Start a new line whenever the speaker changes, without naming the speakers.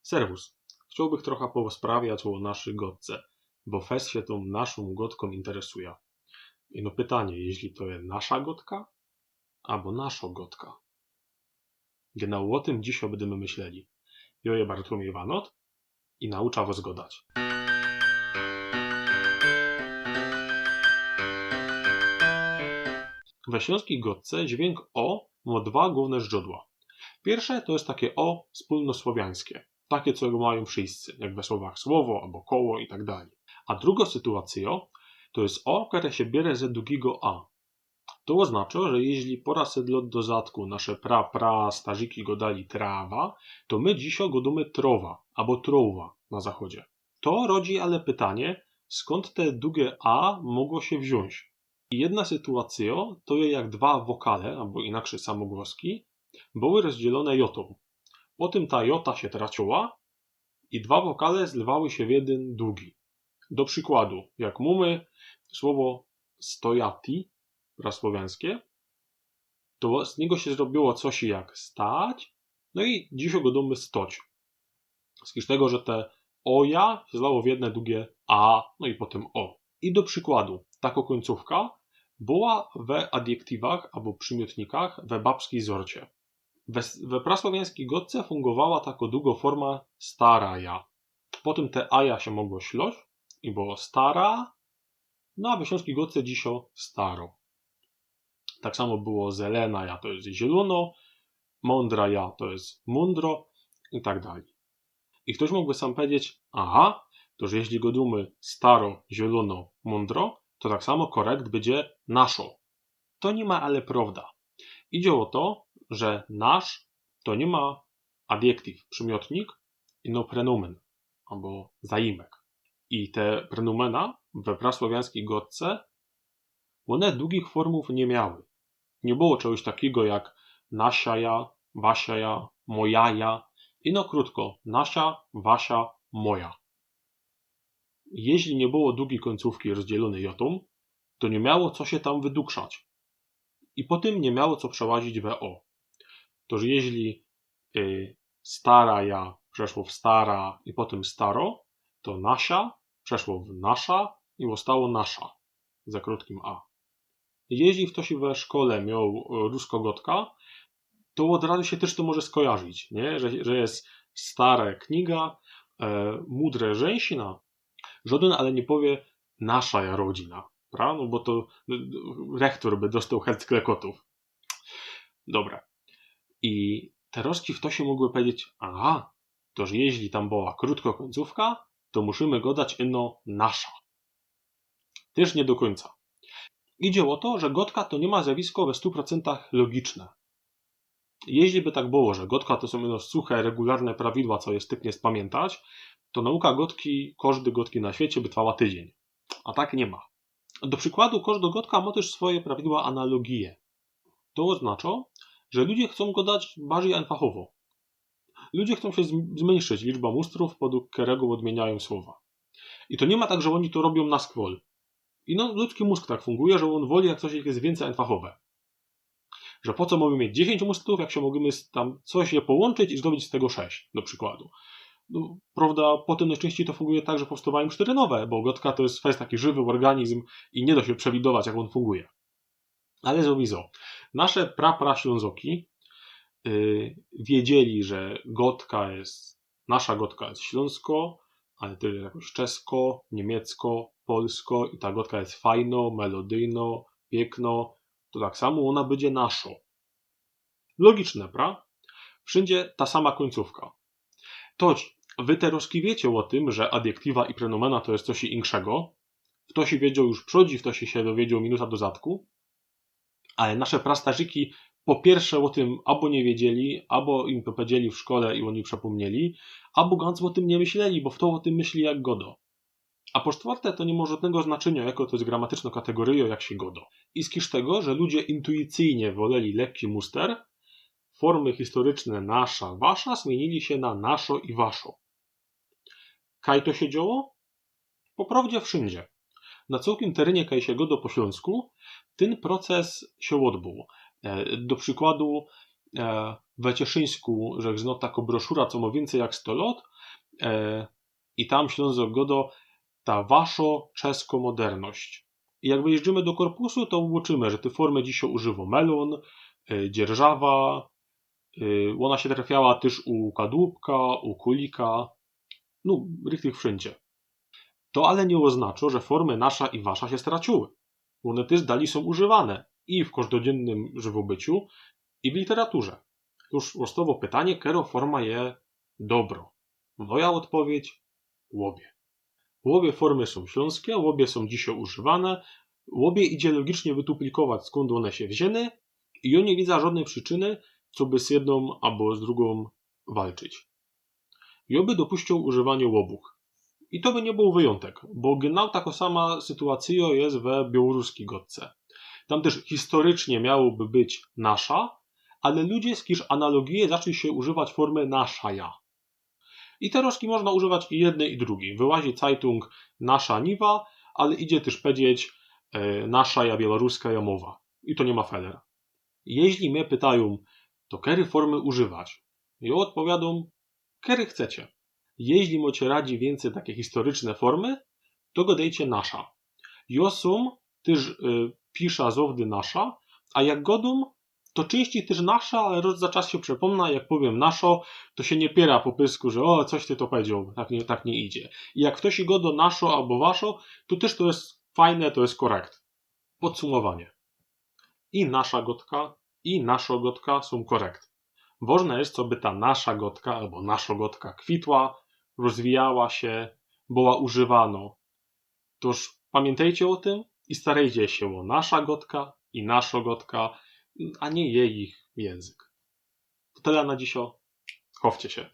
Serwus. Chciałbym trochę porozprawiać o naszej godce, bo fest się tą naszą godką interesuje. I no pytanie, jeśli to jest nasza godka, albo nasza godka. Genau o tym dzisiaj będziemy myśleli. Ja je Bartłomiej Wanot i naucza was godać. We śląskiej godce dźwięk O ma dwa główne źródła. Pierwsze to jest takie O wspólnosłowiańskie, takie co mają wszyscy, jak we słowach słowo albo koło i tak dalej. A druga sytuacja to jest O, które się bierze ze długiego A. To oznacza, że jeśli pora sedlo do zadku nasze starzyki godali trawa, to my dzisiaj godamy trowa albo trowa na zachodzie. To rodzi ale pytanie, skąd te długie A mogło się wziąć. I jedna sytuacja to jest jak dwa wokale, albo inaczej samogłoski, były rozdzielone jotą. Potem ta jota się traciła i dwa wokale zlewały się w jeden długi. Do przykładu, jak mamy słowo stojati, prasłowiańskie, to z niego się zrobiło coś jak stać, no i dzisiaj go domy stoć. Z tego, że te oja się zlało w jedne długie a, no i potem o. I do przykładu, taka końcówka była we adjektywach albo przymiotnikach we babskiej zorcie. We prasłowiańskiej godce fungowała taka długa forma stara ja. Potem te aja się mogło śloć i było stara, no a we śląskiej godce dzisiaj staro. Tak samo było zelena ja to jest zielono, mądra ja to jest mądro i tak dalej. I ktoś mógłby sam powiedzieć, aha, to że jeśli godujemy staro, zielono, mądro, to tak samo korekt będzie naszo. To nie ma ale prawda. Idzie o to, że nasz to nie ma adjektyw, przymiotnik, ino prenomen, albo zaimek. I te prenumena we prasłowiańskiej godce, one długich formów nie miały. Nie było czegoś takiego jak nasia ja, wasia ja, moja ja. Ino krótko, nasia, wasia, moja. Jeśli nie było długiej końcówki rozdzielonej jotą, to nie miało co się tam wydukrzać. I po tym nie miało co przełazić we o. To, że jeśli stara ja przeszło w stara i potem staro, to nasia przeszło w nasza i zostało nasza za krótkim a. Jeśli ktoś we szkole miał ruskogotka, to od razu się też to może skojarzyć, nie? Że jest stara kniga, mądre żeńsina. Żaden ale nie powie nasza ja rodzina, prawda? No bo to rektor by dostał herc klekotów. Dobra. I te rożki w to się mogły powiedzieć, aha, to że jeśli tam była krótko końcówka, to musimy go dać ino nasza. Też nie do końca. Idzie o to, że gotka to nie ma zjawisko we 100% logiczne. Jeśli by tak było, że gotka to są ino suche, regularne prawidła, co jest styknie spamiętać, to nauka gotki, każdy gotki na świecie by trwała tydzień. A tak nie ma. Do przykładu, każda gotka ma też swoje prawidła analogie. To oznacza, że ludzie chcą godać bardziej einfachowo. Ludzie chcą się zmniejszyć liczba mustrów, podług którego odmieniają słowa. I to nie ma tak, że oni to robią na skwol. I no, ludzki mózg tak funguje, że on woli, jak coś jest więcej einfachowe. Że po co mamy mieć 10 mustrów, jak się możemy tam coś je połączyć i zrobić z tego 6, do przykładu. No, prawda, potem najczęściej to funguje tak, że powstawają 4 nowe, bo gotka to jest taki żywy organizm i nie da się przewidywać, jak on funguje. Ale zowizo. Nasze praślązoki wiedzieli, że nasza gotka jest śląsko, ale też jakoś czesko, niemiecko, polsko i ta gotka jest fajno, melodyjno, piękno, to tak samo ona będzie naszą. Logiczne, prawda? Wszędzie ta sama końcówka. Toć, wy teraz wiecie o tym, że adjektywa i prenomena to jest coś innego. W to się wiedział już przodzi, w to się dowiedział minuta do zadku. Ale nasze prastarzyki po pierwsze o tym albo nie wiedzieli, albo im powiedzieli w szkole i oni przepomnieli, albo ganz o tym nie myśleli, bo w to o tym myśli jak godo. A po czwarte to nie ma żadnego znaczenia, jako to jest gramatyczna kategoria, jak się godo. I z tego, że ludzie intuicyjnie woleli lekki muster, formy historyczne nasza, wasza zmienili się na naszo i waszo. Kaj to się działo? Poprawdzie wszędzie. Na całym terenie kaj się godo po śląsku ten proces się odbył. Do przykładu we Cieszyńsku, że zno taka broszura, co ma więcej jak 100 lat, i tam Ślązok Godo ta waszo czesko moderność. I jak wyjeżdżamy do korpusu, to uczymy, że te formy dzisiaj używa melon, dzierżawa, ona się trafiała też u kadłubka, u kulika, no, tych wszędzie. To ale nie oznacza, że formy nasza i wasza się straciły. One też dalej są używane i w każdodziennym żywobyciu, i w literaturze. Już łostowo pytanie, kero forma je dobro. Moja odpowiedź, łobie. Łobie formy są śląskie, łobie są dzisiaj używane, łobie idzie logicznie wytuplikować, skąd one się wzięły i ja nie widzę żadnej przyczyny, co by z jedną albo z drugą walczyć. Ja by dopuścił używanie łobuch. I to by nie był wyjątek, bo genau taka sama sytuacja jest we białoruskiej godce. Tam też historycznie miałoby być nasza, ale ludzie z kiż analogie zaczęli się używać formy nasza ja. I teraz można używać i jednej i drugiej. Wyłazi Zeitung nasza niwa, ale idzie też powiedzieć nasza ja białoruska ja mowa. I to nie ma felera. Jeśli mnie pytają, to kery formy używać? Ja odpowiadam, kery chcecie. Jeśli macie radzi więcej takie historyczne formy, to go dejcie nasza. Ja są też pisza zowdy nasza, a jak godą, to częściej też nasza, ale roz za czas się przepomna, jak powiem naszo, to się nie piera po pysku, że o, coś ty to powiedział, tak nie idzie. I jak ktoś i godo naszo albo waszo, to też to jest fajne, to jest korekt. Podsumowanie. I nasza gotka, i naszo gotka są korekt. Ważne jest, co by ta nasza gotka albo naszo gotka kwitła, rozwijała się, była używano. Toż pamiętajcie o tym i starajcie się o nasza gotka i naszo gotka, a nie jej ich język. To tyle na dzisiaj. Chowcie się.